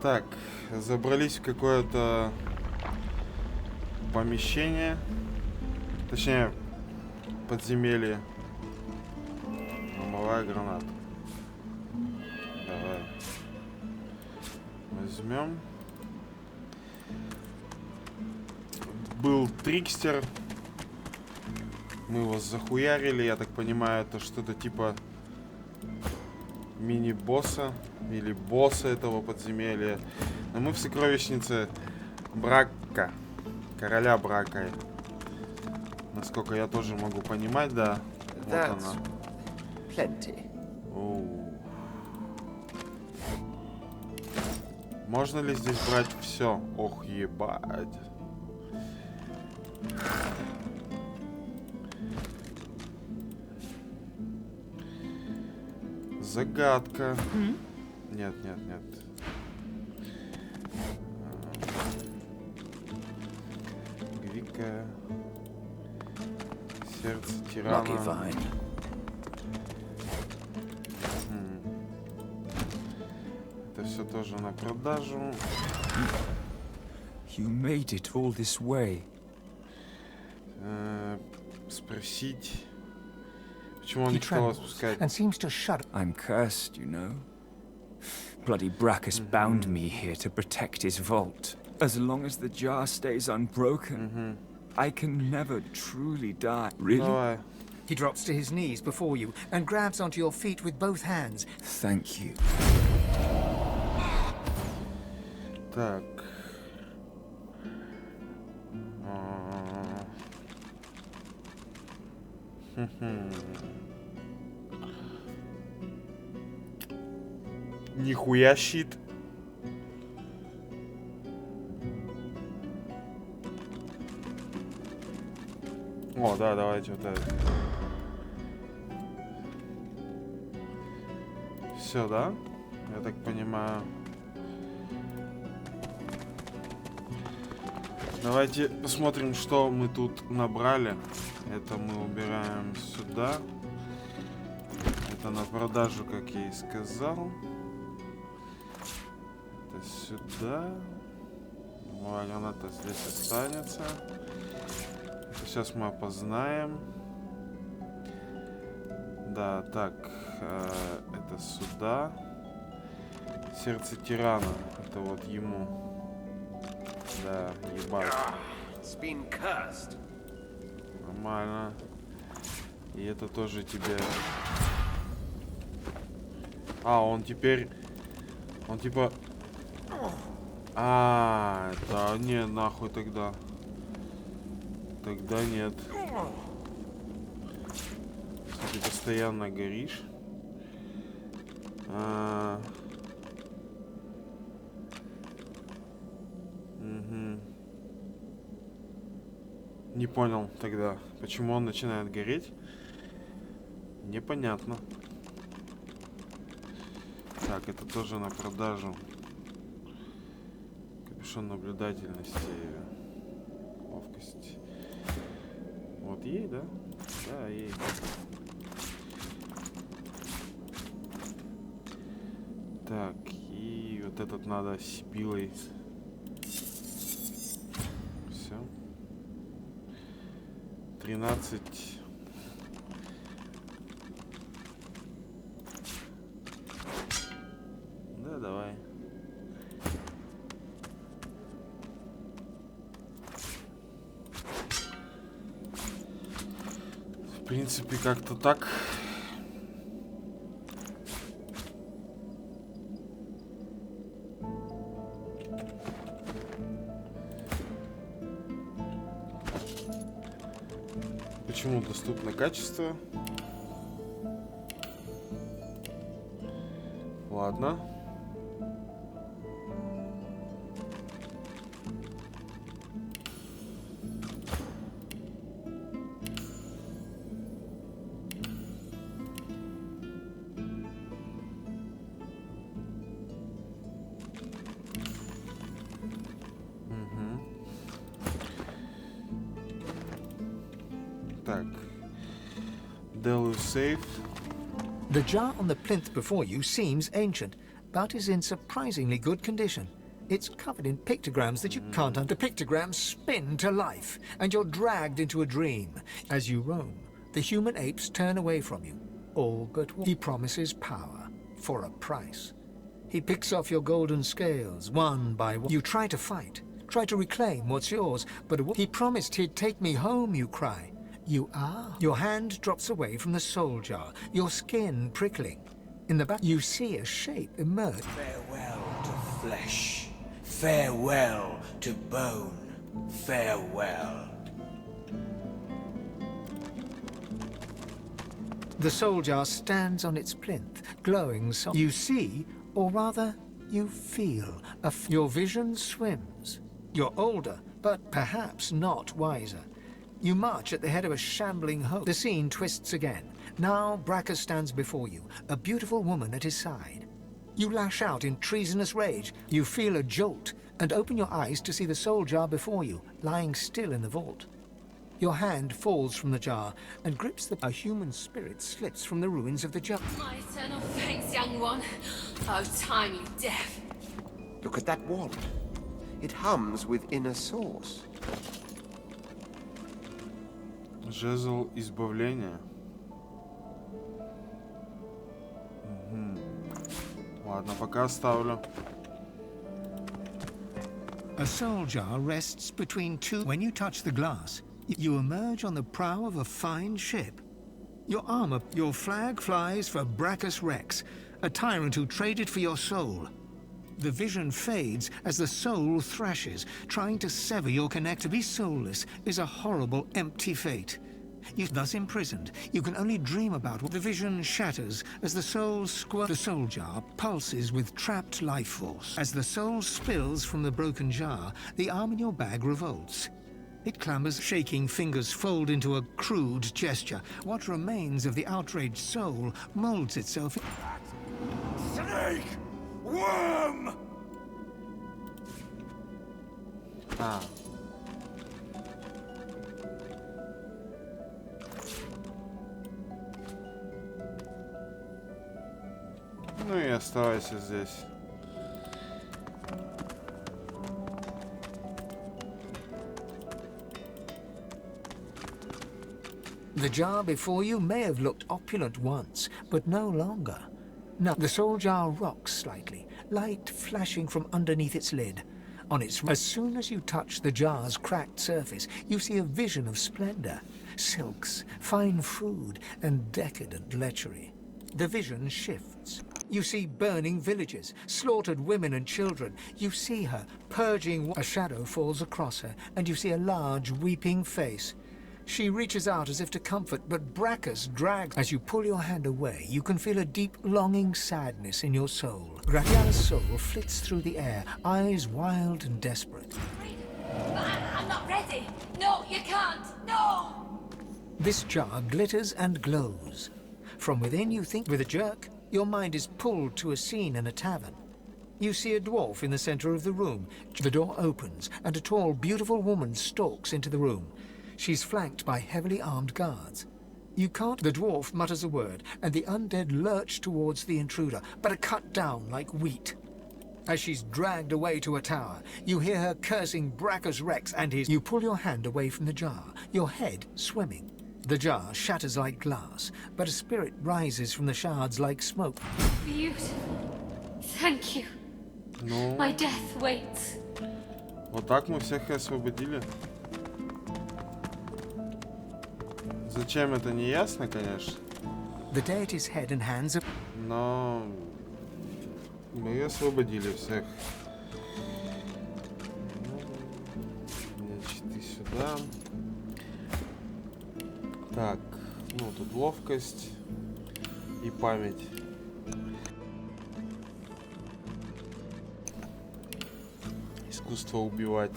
Так, забрались в какое-то помещение. Точнее, подземелье. Малая граната. Давай. Возьмем. Был трикстер. Мы его захуярили. Я так понимаю, это что-то типа мини-босса или босса этого подземелья. Но мы в сокровищнице Брака. Короля Брака. Насколько я тоже могу понимать, да. Вот она. Оу. Можно ли здесь брать все? Ох, ебать. Загадка. Нет, нет, нет. Гвика. Сердце тирана. Это все тоже на продажу. You made it all this way. Спросить. Почему он не хотел спускать? I'm cursed, you know. Bloody Brackus bound me here to protect his vault. As long as the jar stays unbroken, I can never truly die. Really? Давай. He drops to his knees before you and grabs onto your feet with both hands. Thank you. Так. Нихуя щит. О, да, давайте вот это. Все, да? Я так понимаю. Давайте посмотрим, что мы тут набрали. Это мы убираем сюда. Это на продажу, как я и сказал. Это сюда. Граната здесь останется. Это сейчас мы опознаем. Да, так. Это сюда. Сердце тирана. Это вот ему. Да, ебать. Нормально. И это тоже тебе. А, он теперь... Он типа... А, да, не, нахуй тогда. Тогда нет. Ты постоянно горишь. Не понял тогда, почему он начинает гореть. Непонятно. Так, это тоже на продажу. Капюшон наблюдательности. Ловкость. Вот ей, да? Да, ей. Так, и вот этот надо сибилой. Все. 13. Да, давай. В принципе, как-то так. Почему доступно качество? Ладно. Так. Safe. The jar on the plinth before you seems ancient, but is in surprisingly good condition. It's covered in pictograms that you can't The pictograms spin to life, and you're dragged into a dream. As you roam, the human apes turn away from you. All but one. He promises power for a price. He picks off your golden scales, one by one. You try to fight, try to reclaim what's yours, but he promised he'd take me home, you cry. You are. Your hand drops away from the soul jar, your skin prickling. In the back, you see a shape emerge. Farewell to flesh. Farewell to bone. Farewell. The soul jar stands on its plinth, glowing so you see, or rather, you feel. Your vision swims. You're older, but perhaps not wiser. You march at the head of a shambling host. The scene twists again. Now Brackus stands before you, a beautiful woman at his side. You lash out in treasonous rage. You feel a jolt and open your eyes to see the soul jar before you, lying still in the vault. Your hand falls from the jar and grips a human spirit slips from the ruins of the jar. My eternal thanks, young one. Oh, timely death. Look at that wand. It hums with inner source. Жезл избавления. Ладно, пока оставлю. A soul jar rests between two. When you touch the glass, you emerge on the prow of a fine ship. Your armor, your flag flies for Brackus Rex, a tyrant who traded for your soul. The vision fades as the soul thrashes, trying to sever your connect. To be soulless is a horrible, empty fate. You're thus imprisoned. You can only dream about what the vision shatters as the soul The soul jar pulses with trapped life force. As the soul spills from the broken jar, the arm in your bag revolts. It clambers, shaking fingers fold into a crude gesture. What remains of the outraged soul molds itself. Snake! Worm! А. Ну и оставайся здесь. The jar before you may have looked opulent once, but no longer. Now, the soul jar rocks slightly, light flashing from underneath its lid. As soon as you touch the jar's cracked surface, you see a vision of splendor, silks, fine food, and decadent lechery. The vision shifts. You see burning villages, slaughtered women and children. You see her purging. A shadow falls across her, and you see a large, weeping face. She reaches out as if to comfort, but Brackus drags. As you pull your hand away, you can feel a deep, longing sadness in your soul. Gratiana's soul flits through the air, eyes wild and desperate. I'm not ready. No, you can't. No! This jar glitters and glows. From within, you think with a jerk, your mind is pulled to a scene in a tavern. You see a dwarf in the center of the room. The door opens, and a tall, beautiful woman stalks into the room. She's flanked by heavily armed guards. You can't. The dwarf mutters a word, and the undead lurch towards the intruder, but are cut down like wheat. As she's dragged away to a tower, you hear her cursing Brackus Rex and his. You pull your hand away from the jar, your head swimming. The jar shatters like glass, but a spirit rises from the shards like smoke. Beautiful. Thank you. Ну, My death waits. вот так мы всех и освободили. Зачем это не ясно, конечно. The deity's head and hands are. Но мы освободили всех. Значит, и сюда. Так, ну тут ловкость и память. Искусство убивать.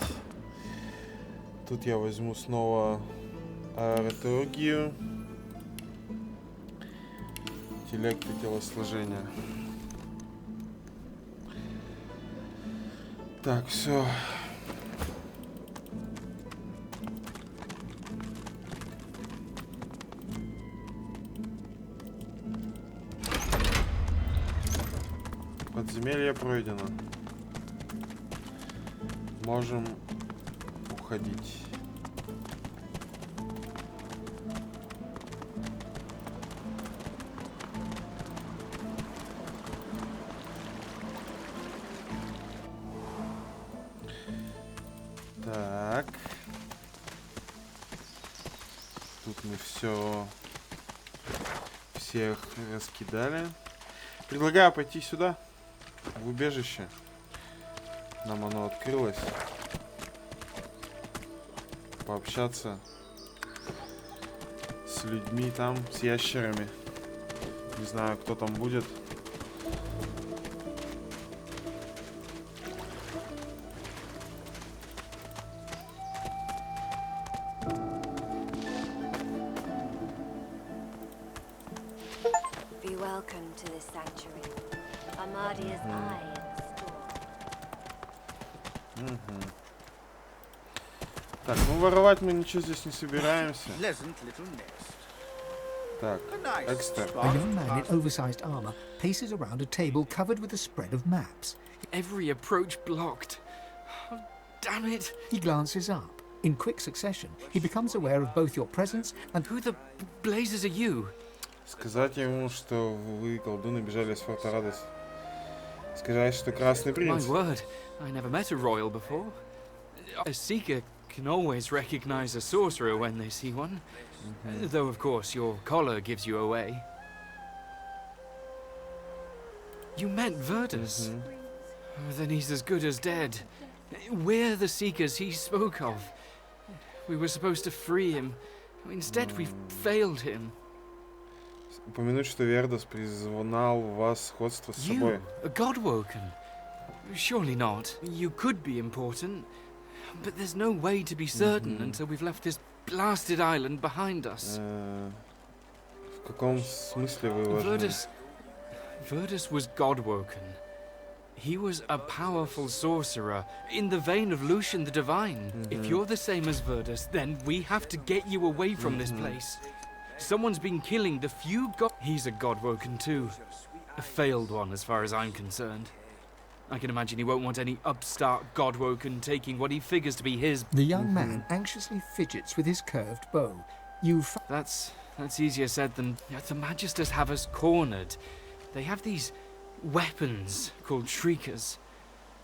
Тут я возьму снова аэротологию, интеллект и телосложение. Так, все. подземелье пройдено. Можем уходить. Так. Тут мы всех раскидали. Предлагаю пойти сюда, в убежище. Нам оно открылось. Пообщаться с людьми там, с ящерами. Не знаю, кто там будет. Be welcome to this sanctuary. Amadia's eye in the storm. Так, ну воровать мы ничего здесь не собираемся. Так, экстра. A young man in oversized armor paces around a table covered with a spread of maps. Every approach blocked. Oh, damn it. He glances up. In quick succession, he becomes aware of both your presence and Who the blazes are you? Сказать ему, что вы, колдуны, бежали с форта Радость. Сказать, что красный My принц. word, I never met a royal before. A seeker can always recognize a sorcerer when they see one. Though, of course, your collar gives you away. You met Verdus? Oh, then he's as good as dead. We're the seekers he spoke of. We were supposed to free him. Instead, we've failed him. Упомянуть, что Вердос признал вас сходство с собой. You, a godwoken? Surely not. You could be important, but there's no way to be certain until we've left this blasted island behind us. В каком смысле вы важны? Verdus was godwoken. He was a powerful sorcerer, in the vein of Lucian the Divine. If you're the same as Verdus, then we have to get you away from this place. Someone's been killing the few He's a godwoken too. A failed one, as far as I'm concerned. I can imagine he won't want any upstart godwoken taking what he figures to be his. the young man anxiously fidgets with his curved bow. That's easier said than... The Magisters have us cornered. They have these weapons called shriekers.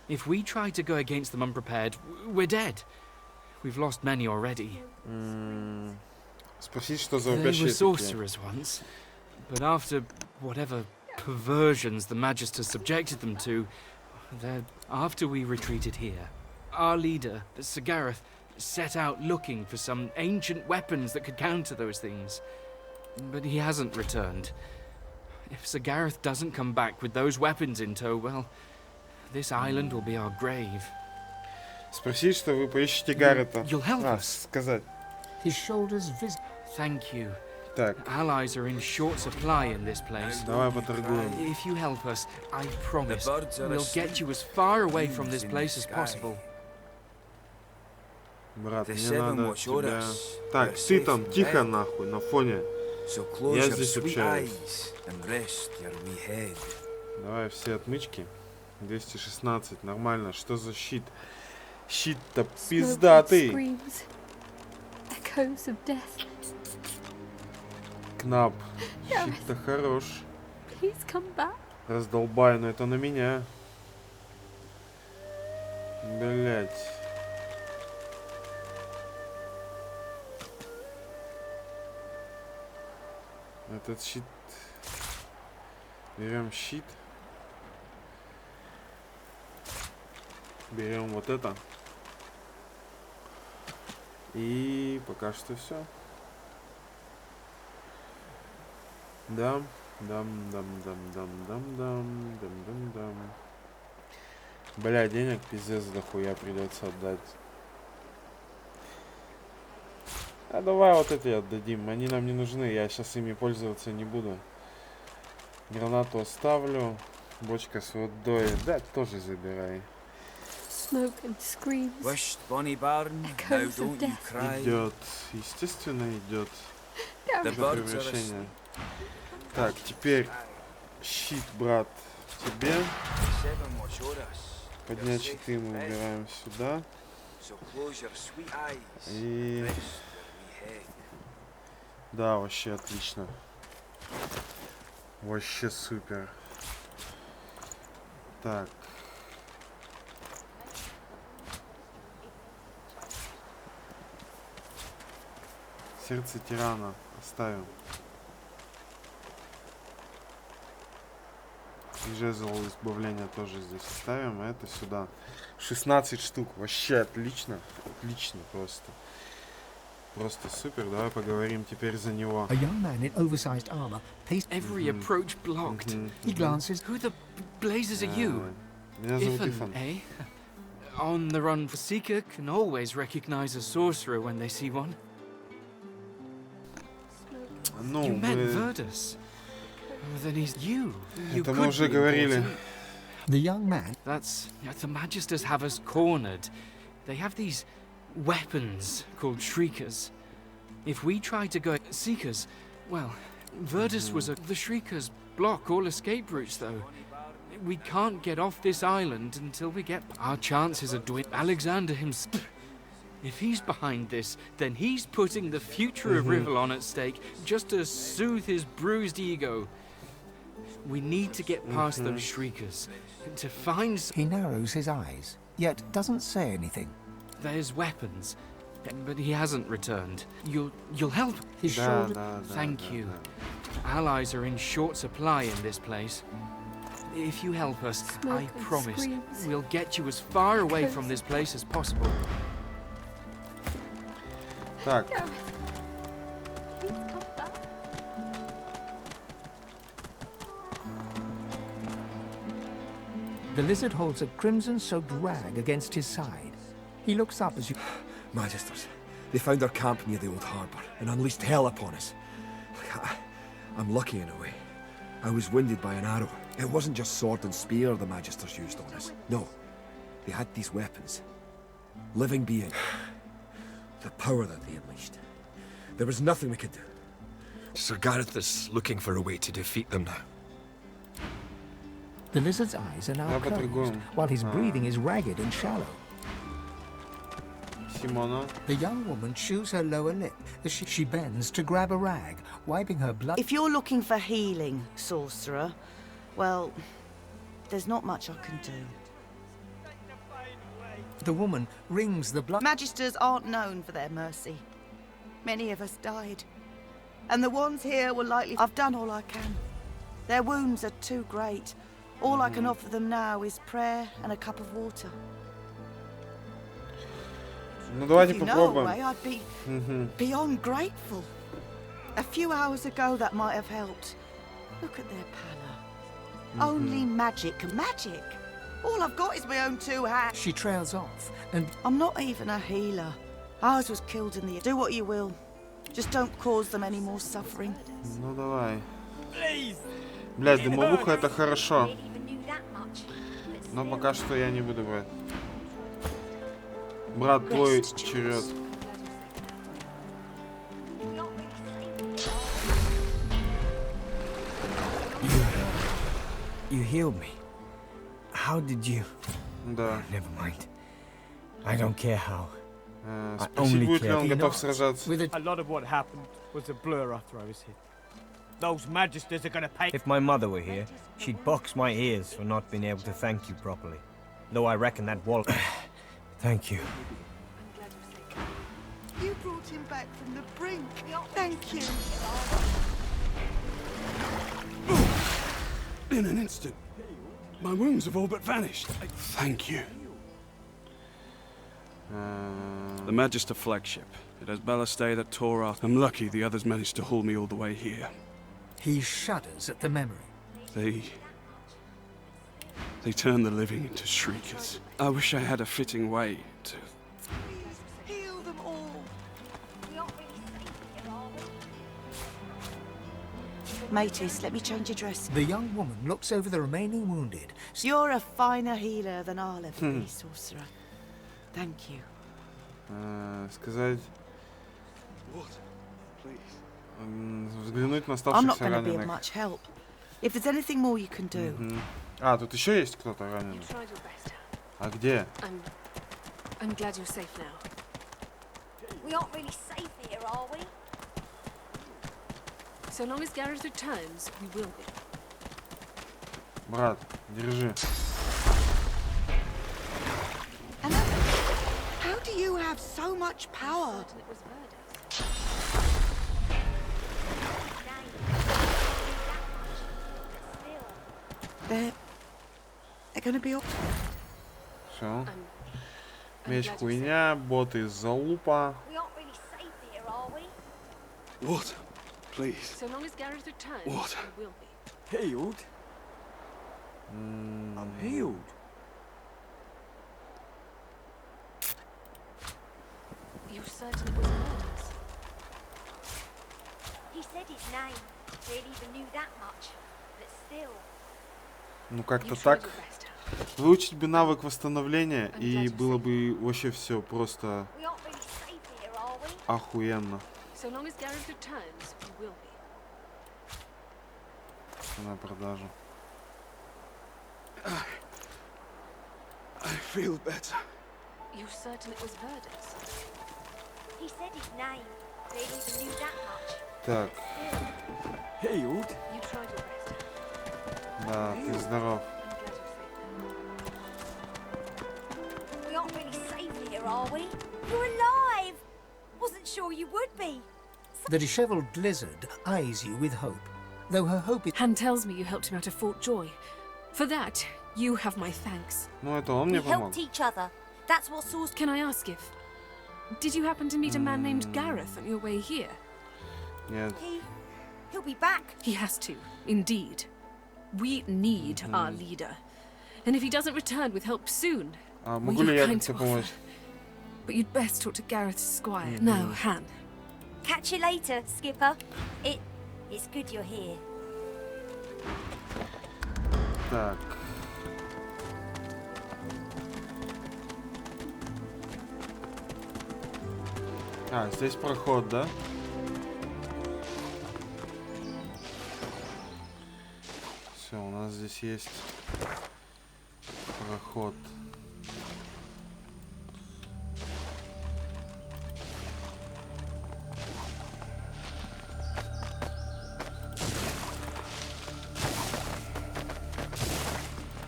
If we try to go against them unprepared, we're dead. We've lost many already. Спросить, что за They were вопящие такие. sorcerers once, but after whatever perversions the Magisters subjected them to, after we retreated here, our leader, Sir Gareth, set out looking for some ancient weapons that could counter those things. But he hasn't returned. If Sir Gareth doesn't come back with those weapons in tow, well, this island will be our grave. Спросить, что вы поищете Гаррета. You'll help us. Сказать. His shoulders visit. Thank you. Так, Allies are in short supply in this place. давай поторгуем. If you help us, I promise we'll get you as far away from this place as possible. Брат, мне надо тебя... Так, ты там тихо нахуй, на фоне. Я здесь общаюсь. Давай все отмычки. 216, нормально. Что за щит? Щит-то пиздатый. Echoes of death. Кнап. Щит-то хорош. Please come back. Раздолбай, но это на меня. Блять. Этот щит. Берем щит. Берем вот это. И пока что все. Дам. Бля, денег пиздец дохуя придется отдать. А давай вот эти отдадим. Они нам не нужны. Я сейчас ими пользоваться не буду. Гранату оставлю. Бочка с водой. Да, тоже забирай. Smoke and screams. Wished bonny barn, now Echoes of don't you death. cry. Идет. Естественно, идет. The Уже birds are превращение. asleep. Так, теперь щит, брат. тебе. Поднять щиты мы убираем сюда. И... Да, вообще отлично. Вообще супер. Так. Сердце тирана оставим. И жезл избавления тоже здесь оставим. А это сюда. 16 штук. Вообще отлично. Отлично просто. Просто супер. Давай поговорим теперь за него. A young man in oversized armor paced. Every approach blocked. He glances. Who the blazes are you? Меня зовут Ifan, Ифан. eh? On the run for Seeker can always recognize a sorcerer when they see one. Ну, You met мы... Verdus. Oh, then he's you. You Это мы could уже be говорили. important. The young man. That's the Magisters have us cornered. They have these weapons called Shriekers. If we try to go Seekers, well, Verdus was the Shriekers block all escape routes, though. We can't get off this island until we get. Our chances are dwindling. Alexander himself. If he's behind this, then he's putting the future of Rivellon at stake just to soothe his bruised ego. We need to get past those Shriekers. To find. He narrows his eyes, yet doesn't say anything. There's weapons, but he hasn't returned. You'll help. His shoulder. Thank you. Allies are in short supply in this place. If you help us, I promise we'll get you as far away from this place as possible. Так. The lizard holds a crimson-soaked rag against his side. He looks up as you. Magisters, they found our camp near the old harbour and unleashed hell upon us. I'm lucky in a way. I was wounded by an arrow. It wasn't just sword and spear the Magisters used on us. No, they had these weapons. Living beings. The power that they unleashed. There was nothing we could do. Sir Gareth is looking for a way to defeat them now. The lizard's eyes are now Я closed, по-другому. while his breathing is ragged and shallow. Simona. The young woman chews her lower lip as she bends to grab a rag, wiping her blood. If you're looking for healing, sorcerer, well, there's not much I can do. The woman wrings the blood. Magisters aren't known for their mercy. Many of us died. And the ones here were likely. I've done all I can. Their wounds are too great. All I can offer them now is prayer and a cup of water. Ну давайте If you know a попробуем. way, I'd be beyond grateful. A few hours ago, that might have helped. Look at their pallor. Only magic. All I've got is my own two hands. She trails off, and I'm not even a healer. Ours was killed in the... Do what you will. Just don't cause them any more suffering. Ну давай. Блядь, дымовуха это хорошо. Но пока что я не буду брать. Брат, твой черед. You healed me. How did you? Да. Never mind. I don't care how. Спроси, будет ли он готов сражаться. A lot of what happened was a blur after I was hit. Those Magisters are gonna pay. If my mother were here, she'd box my ears for not being able to thank you properly. Though I reckon that wall. Thank you. You brought him back from the brink. Thank you. In an instant. My wounds have all but vanished. Thank you. The Magister flagship. It has ballastay that tore off. I'm lucky the others managed to haul me all the way here. he shudders at the memory. They turn the living into shriekers. I wish I had a fitting way to... Heal them all. Matis, let me change your dress. The young woman looks over the remaining wounded. You're a finer healer than I'll ever be, sorcerer. Thank you. Сказать... Взглянуть на I'm оставшихся not going to be of раненых. much help. If there's anything more you can do, А, тут еще есть кто-то раненый. А где? I'm glad you're safe now. We aren't really safe here, are we? So long as Gareth returns, we will be. Брат, держи. How do you have so much power? They're gonna be all... Все. Меч хуйня, боты залупа. What? Please. So long as Gareth returns, What? we will be. Healed? I'm healed. You're certain it was Murders? He said his name. Really even knew that much. But still. Ну как-то так. Выучить бы навык восстановления, и было бы вообще все просто охуенно. На продажу. I feel better. You're certain it was Murders? He said his name. Really even knew that much. Так. Healed? You tried your best. Да, ты здоров. We aren't really safe here, are we? You're alive! Wasn't sure you would be. The dishevelled lizard eyes you with hope, though her hope is... Han tells me you helped him out of Fort Joy. For that, you have my thanks. Ну это он мне We помог. helped each other. That's what source... Can I ask if... Did you happen to meet a man named Gareth on your way here? Нет. He'll be back. He has to, indeed. We need our leader. And if he doesn't return with help soon, А могу ли я как-то помочь? But you'd best talk to Gareth's squire. Now, Han. Catch you later, Skipper. It's good you're here. Так. А, здесь проход, да? Все, у нас здесь есть проход.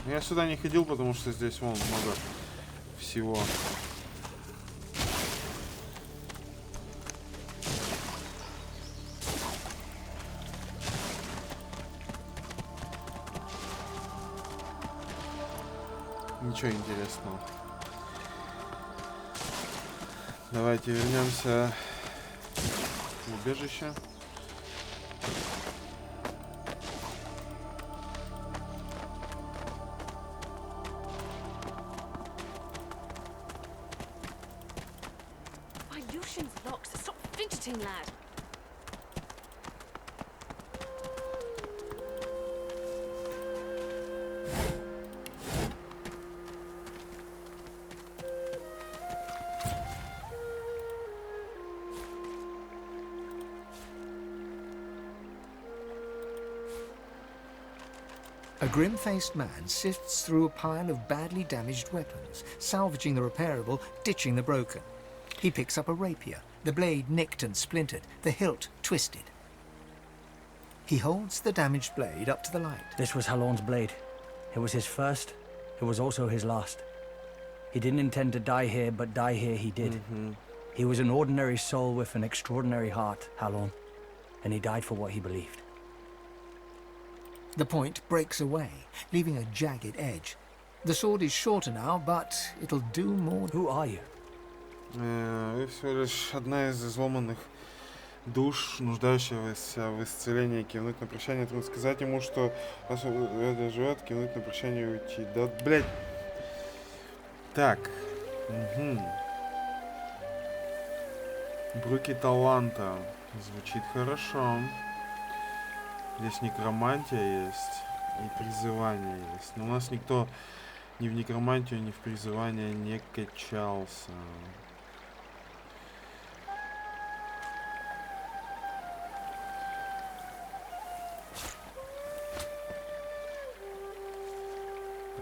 Я сюда не ходил, потому что здесь вон много всего. Ничего интересного. Давайте вернемся в убежище. My Lucian's locks. Stop fidgeting, lad. A grim-faced man sifts through a pile of badly damaged weapons, salvaging the repairable, ditching the broken. He picks up a rapier, the blade nicked and splintered, the hilt twisted. He holds the damaged blade up to the light. This was Halorn's blade. It was his first. It was also his last. He didn't intend to die here, but die here he did. He was an ordinary soul with an extraordinary heart, Halorn, and he died for what he believed. The point breaks away, leaving a jagged edge. The sword is shorter now, but it'll do more. Who are you? Вы всего лишь одна из изломанных душ, нуждающегося в исцелении. Кивнуть на прощание, трудно сказать ему, что вас живет, кивнуть на прощание и уйти. Да, блядь. Так. Бруки таланта. Звучит хорошо. Здесь некромантия есть и призывание есть. Но у нас никто ни в некромантию, ни в призывание не качался.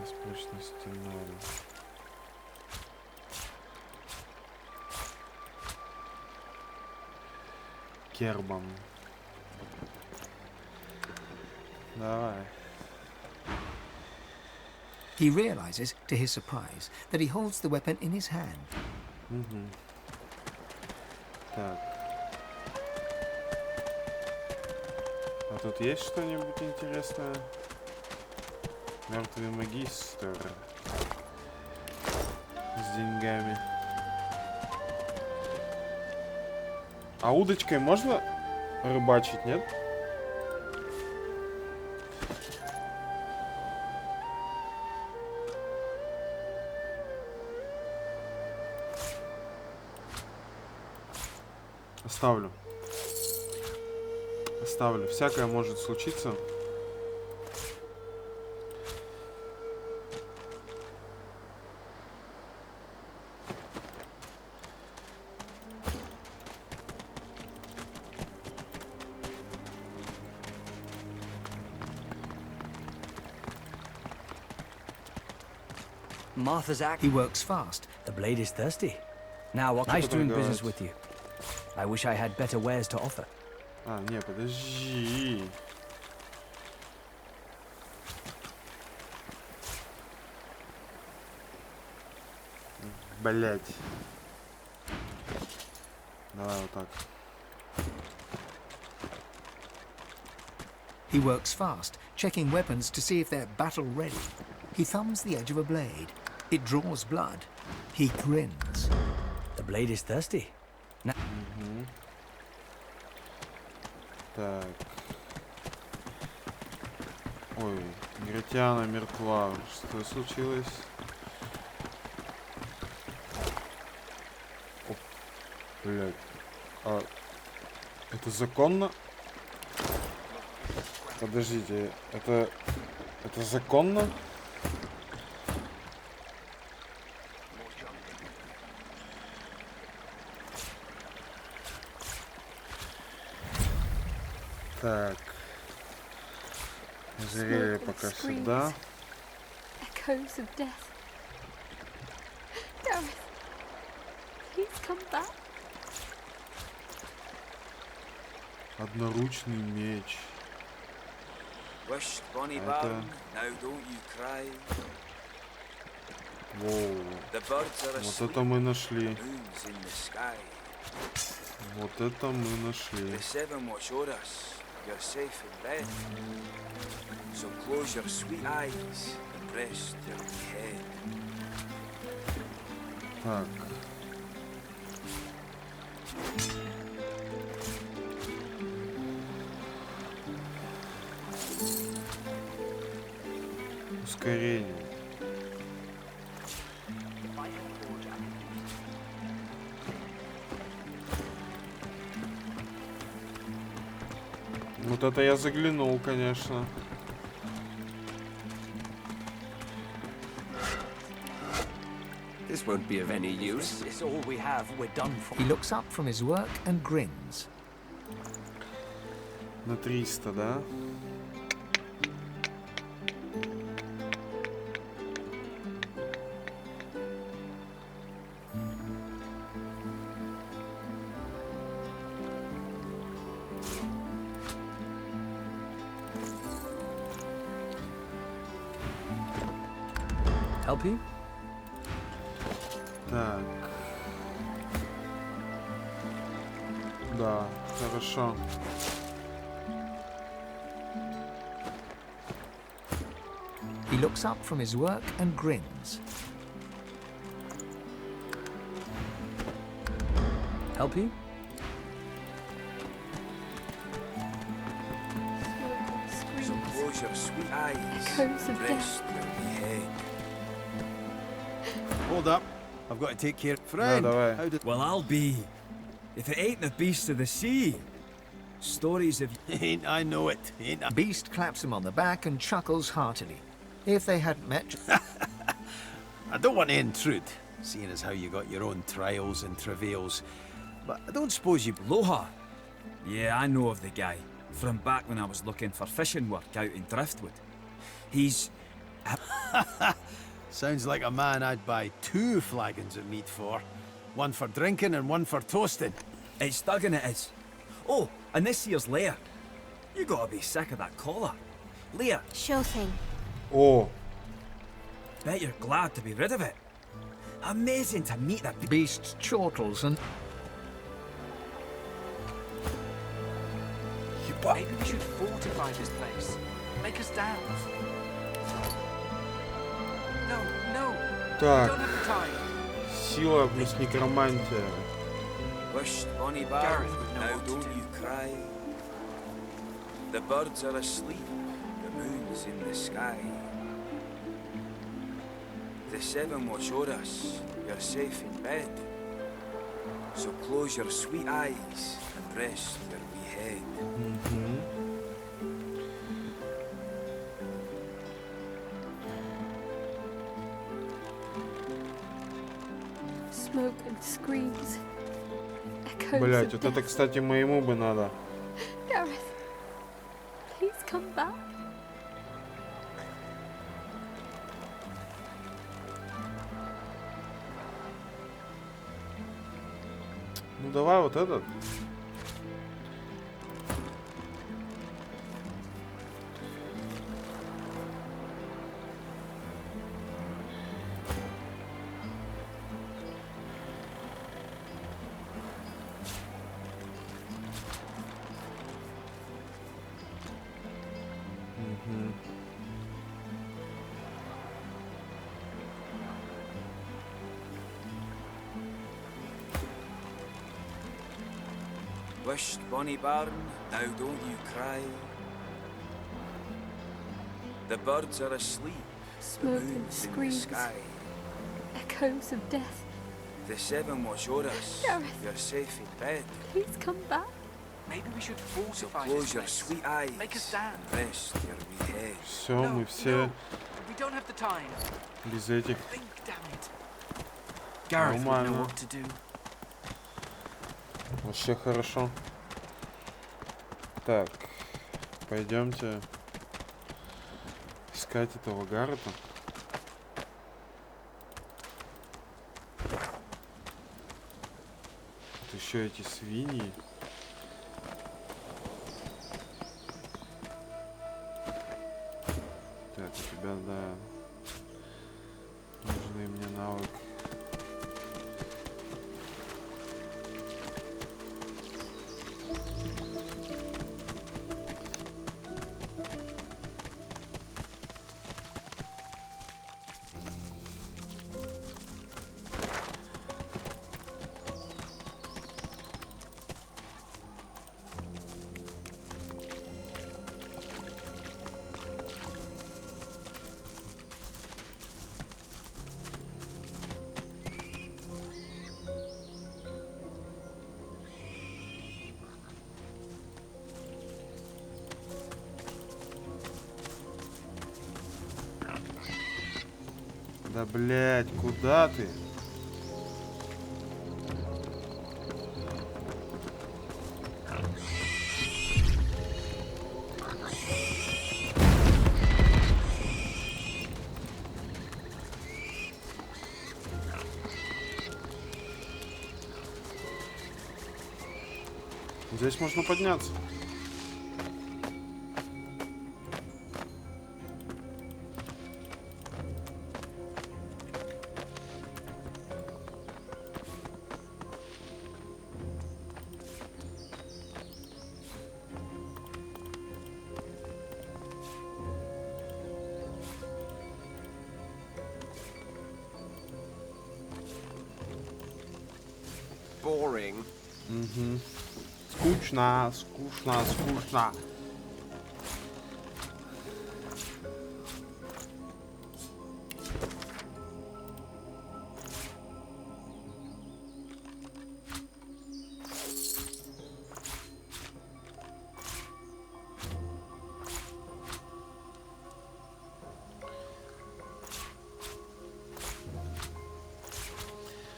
С прочностью 0. Кербан. Давай. He realizes, to his surprise, that he holds the weapon in his hand. Так. А тут есть что-нибудь интересное? Мертвый магистр. С деньгами. А удочкой можно рыбачить, нет? Оставлю. Оставлю. Всякое может случиться. Martha's act. He works fast. The blade is thirsty. Now, what? Nice doing business with you. I wish I had better wares to offer. А, не, подожди. Блять. Давай вот так. He works fast, checking weapons to see if they're battle ready. He thumbs the edge of a blade. It draws blood. He grins. The blade is thirsty. Now. Так. Ой, Негритяна мертва. Что случилось? Оп, блядь. А это законно? Подождите, это законно? Так. Ожерелье пока сюда. Echoes of death. Gareth, please come back. Одноручный меч. Wished, bonny Это... barn, now don't you cry. Воу. The birds are Вот asleep, это мы нашли. moon's in the sky. Вот это мы нашли. The seven watch o'er us, you're safe in bed. So close your sweet eyes and rest your head. Так. Ускорение. Вот это я заглянул, конечно. This won't be of any use. It's all we have. We're done for. He looks up from his work and grins. На 300, да? Help you? Так. Да, хорошо. He looks up from his work and grins. Help you? So close your sweet eyes Echoes and of rest your head. Hold up. I've got to take care. Friend, давай. how did... Well, I'll be. If it ain't the beast of the sea. Stories of... Ain't I know it, ain't I? Beast claps him on the back and chuckles heartily. If they hadn't met... I don't want to intrude, seeing as how you got your own trials and travails. But I don't suppose you... Loha? Yeah, I know of the guy. From back when I was looking for fishing work out in Driftwood. He's Sounds like a man I'd buy 2 flagons of meat for. One for drinking and one for toasting. It's Duggan it is. Oh, and this here's Leia. You gotta be sick of that collar. Leia. Sure thing. Oh. Bet you're glad to be rid of it. Amazing to meet the beast's chortles and... Maybe we should fortify this place. Make us dance. No, no. We Так. don't have the time. Сила плюс некромантия. Wished bonny Gareth would now don't you cry. The birds are asleep, the moon's in the sky. The 7 watch o'er us, you're safe in bed. So close your sweet eyes and rest your wee head. Smoke and screams. Echoes Блять, of вот это, death. кстати, моему бы надо. Gareth, please come back. Ну давай вот этот. Wished bonny barn, now don't you cry. The birds are asleep, the Smoke and moon's in the screams. sky. Echoes of death. The 7 watch o'er us, Gareth. you're safe in bed. Please come back. Maybe we should So fortify close this your place. sweet eyes Make us dance. and rest your wee head. Все, мы все We don't have the time. без этих. Think, damn it. Gareth would know Нормально. what to do. Вообще хорошо. Так, пойдемте искать этого Гаррета. Тут еще эти свиньи. Так, у тебя, да, нужный мне навык. Да, блядь, куда ты? Здесь можно подняться. Boring. Угу. Скучно, скучно, скучно.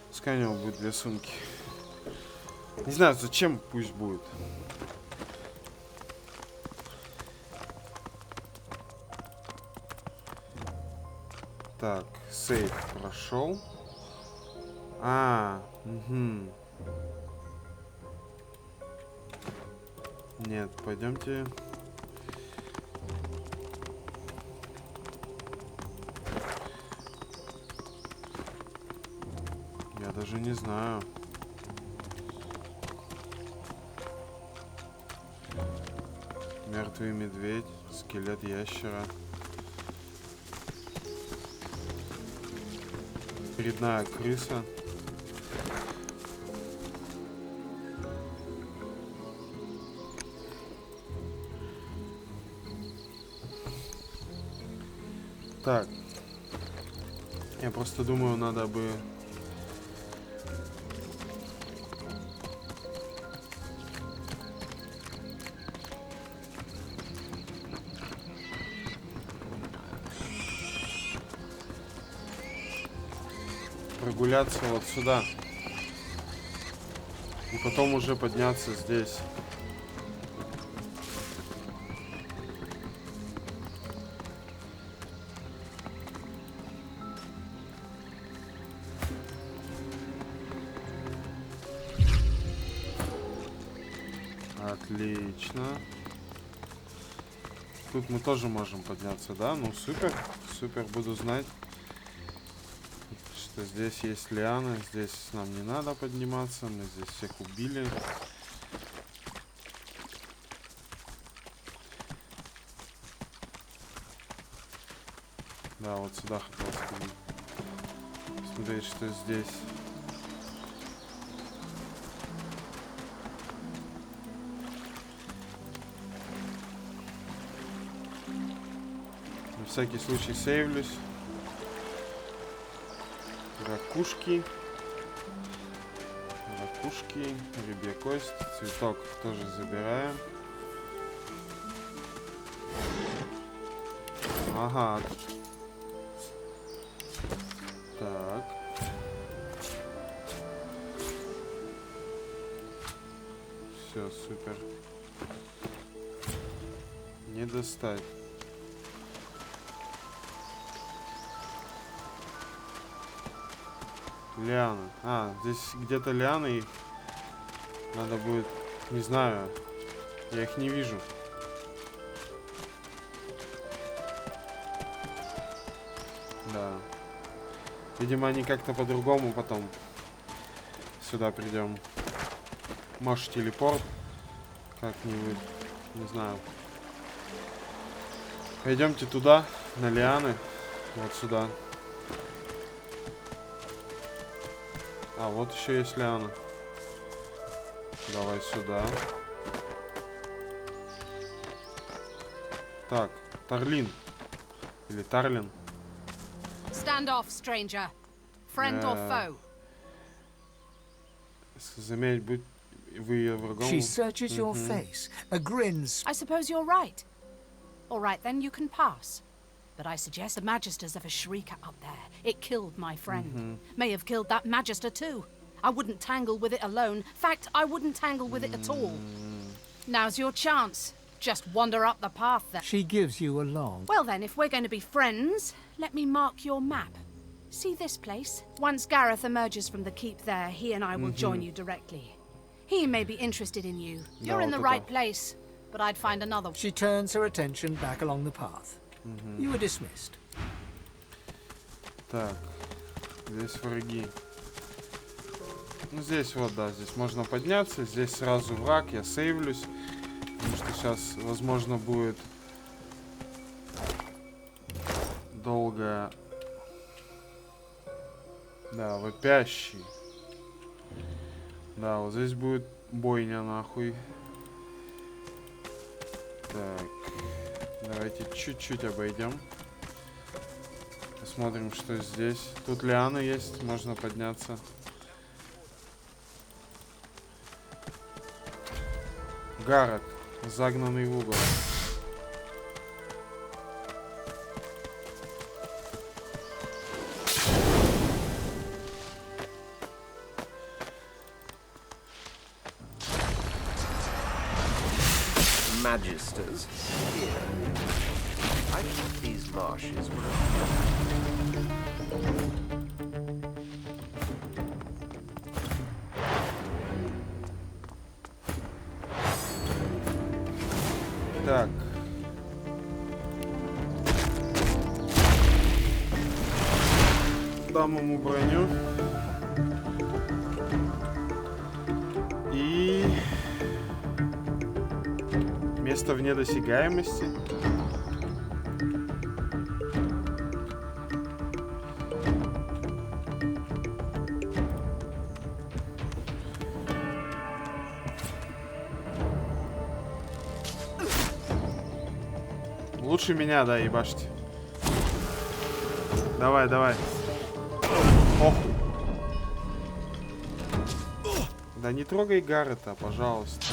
Пускай у него будет 2 сумки. Не знаю, зачем, пусть будет. Так, сейф прошел. А, угу. Нет, пойдемте. Я даже не знаю. Мертвый медведь, скелет ящера. Передная крыса. Так. Я просто думаю, надо бы... прогуляться вот сюда. И потом уже подняться здесь. Отлично. Тут мы тоже можем подняться, да? Ну, супер. Супер, буду знать, что здесь есть лианы. Здесь нам не надо подниматься. Мы здесь всех убили. Да, вот сюда хотел сходить. Смотреть, что здесь. На всякий случай сейвлюсь. Ракушки. Ракушки. Рыбья кость. Цветок тоже забираем. Ага. Так. Все, супер. Не достать. Лианы. А, здесь где-то лианы. Надо будет... Не знаю. Я их не вижу. Да. Видимо, они как-то по-другому потом сюда придем. Может, телепорт как-нибудь. Не знаю. Пойдемте туда, на лианы. Вот сюда. А, вот еще есть лиана. Давай сюда. Так, Тарлин. Или Тарлин. Stand off, stranger. Friend or foe? Заметь, будь вы врагом. She searches your face. A grin. I suppose you're right. All right, then you can pass. But I suggest the magisters of a shrieker up there. It killed my friend. May have killed that magister too. I wouldn't tangle with it alone. Fact, I wouldn't tangle with it at all. Now's your chance. Just wander up the path there. She gives you a long... Well then, if we're going to be friends, let me mark your map. See this place? Once Gareth emerges from the keep there, he and I will join you directly. He may be interested in you. You're in the right place, but I'd find another... She turns her attention back along the path. You are dismissed. Так, здесь враги. Ну, здесь вот, да, здесь можно подняться. Здесь сразу враг, я сейвлюсь. Потому что сейчас, возможно, будет долго... Да, вопящий. Да, вот здесь будет бойня, нахуй. Так. Давайте чуть-чуть обойдем. Посмотрим, что здесь. Тут лианы есть, можно подняться. Гаррет, загнанный в угол. Magisters here. I thought these marshes were... Отдам ему броню. И... место вне досягаемости. Лучше меня, да, ебашьте. Давай, давай. Ох. Да не трогай Гаррета, пожалуйста.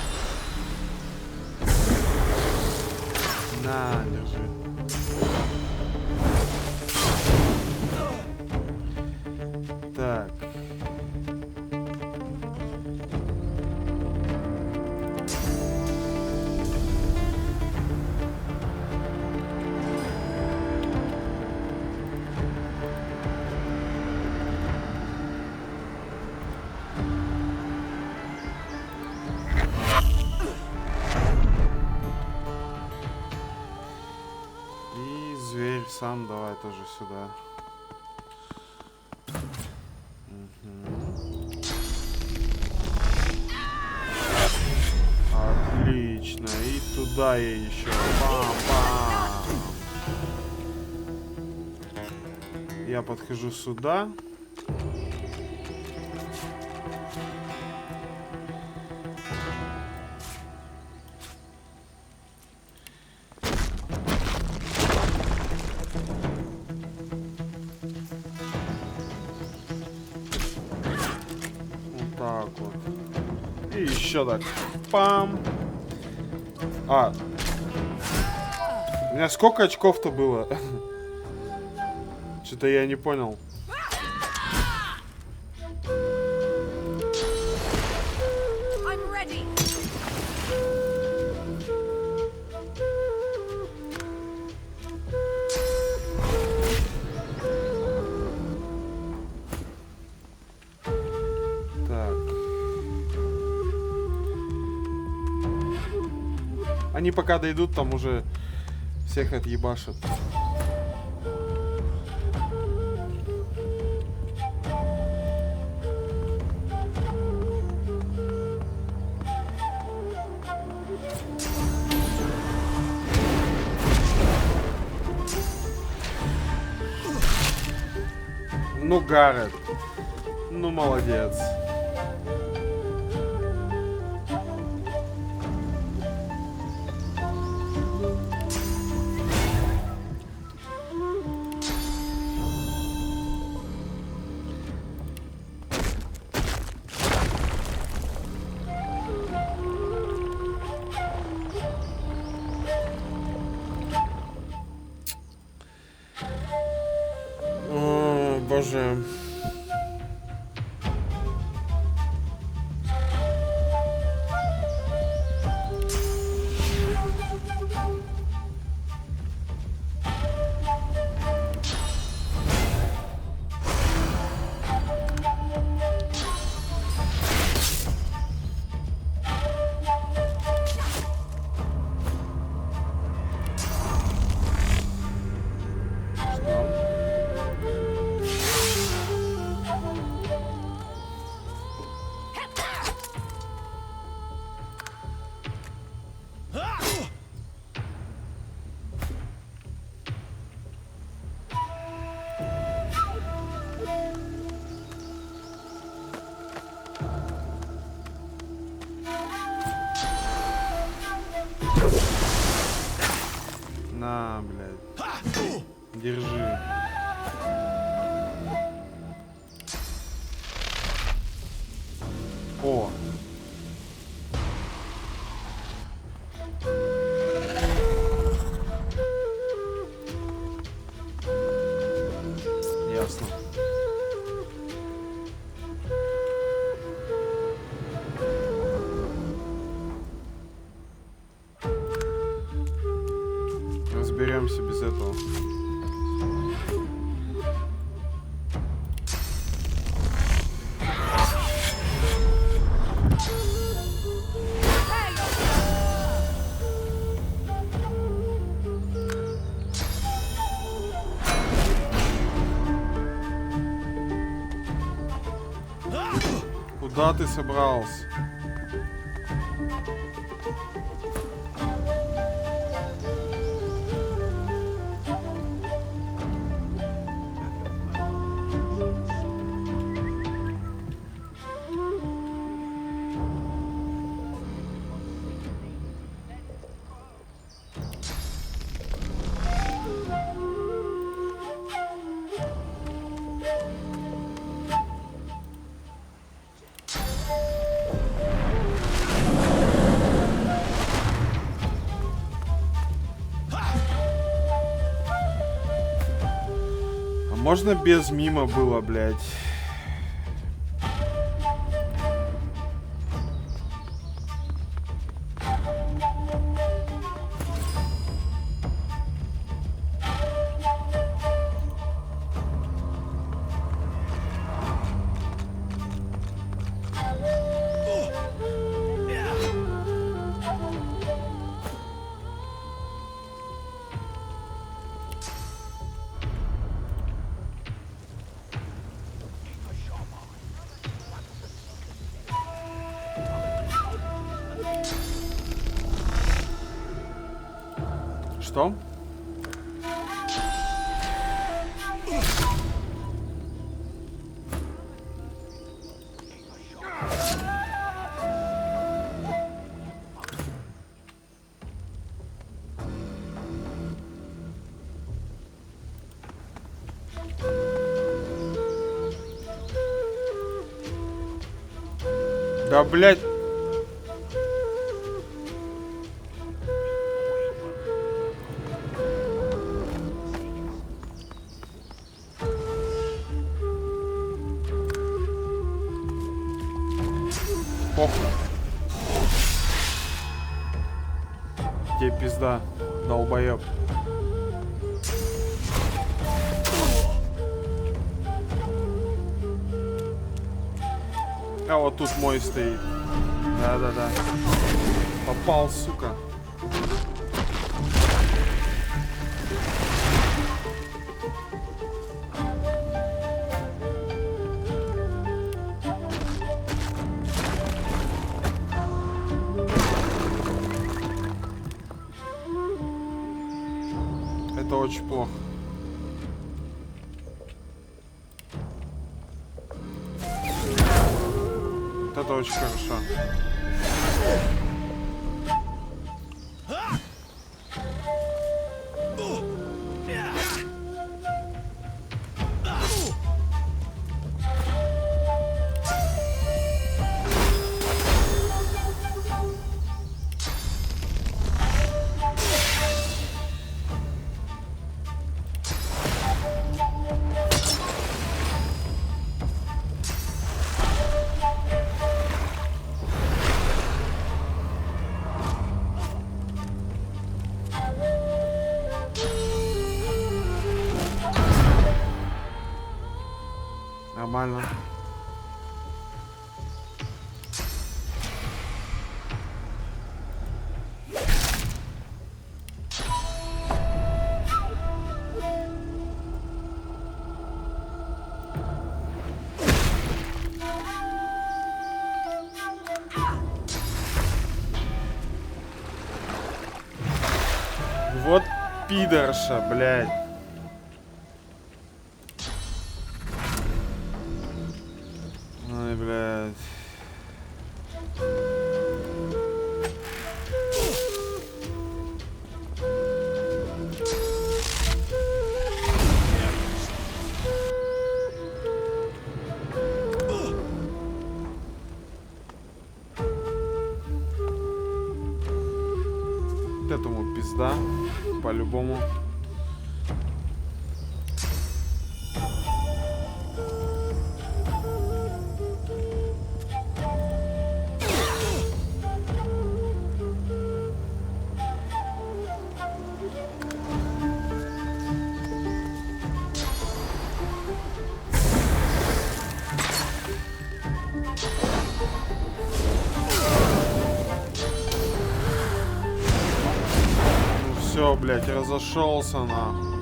На, держи. Так. Сам давай тоже сюда. Отлично. И туда я еще. Пам-пам. Я подхожу сюда. Еще так. Пам. А. У меня сколько очков-то было? Что-то я не понял. Они пока дойдут, там уже всех отъебашат. Ну, Гаррет. Ну, молодец. Боже. На, блядь. Держи. О. Ясно. Разберемся без этого. Куда ты собрался? Можно без мимо было, блядь? Что? Да, блядь. Похуй. Тебе пизда, долбоеб. А вот тут мой стоит. Да-да-да. Попал, сука. Это очень плохо. Вот это очень хорошо. Нормально. Вот пидорша, блядь. Ой, блядь. Вот этому пизда, по-любому. Все, блядь, разошелся нахуй.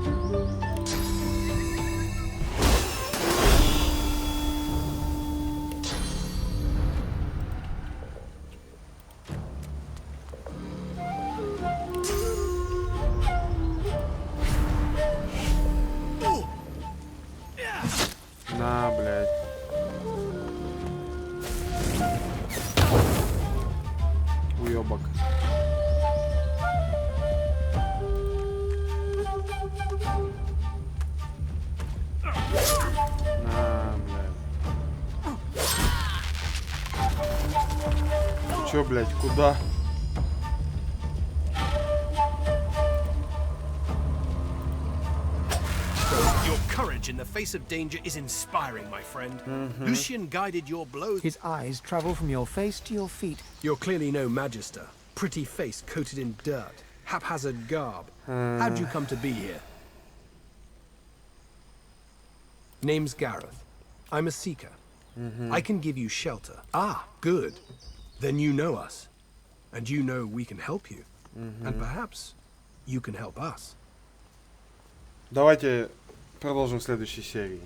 Чё, блядь, куда? Your courage in the face of danger is inspiring, my friend. Lucian guided your blows. His eyes travel from your face to your feet. You're clearly no magister. Pretty face coated in dirt. Haphazard garb. How'd you come to be here? Name's Gareth. I'm a seeker. I can give you shelter. Ah, good. Then you know us. And you know we can help you. And perhaps you can help us. Давайте продолжим в следующей серии.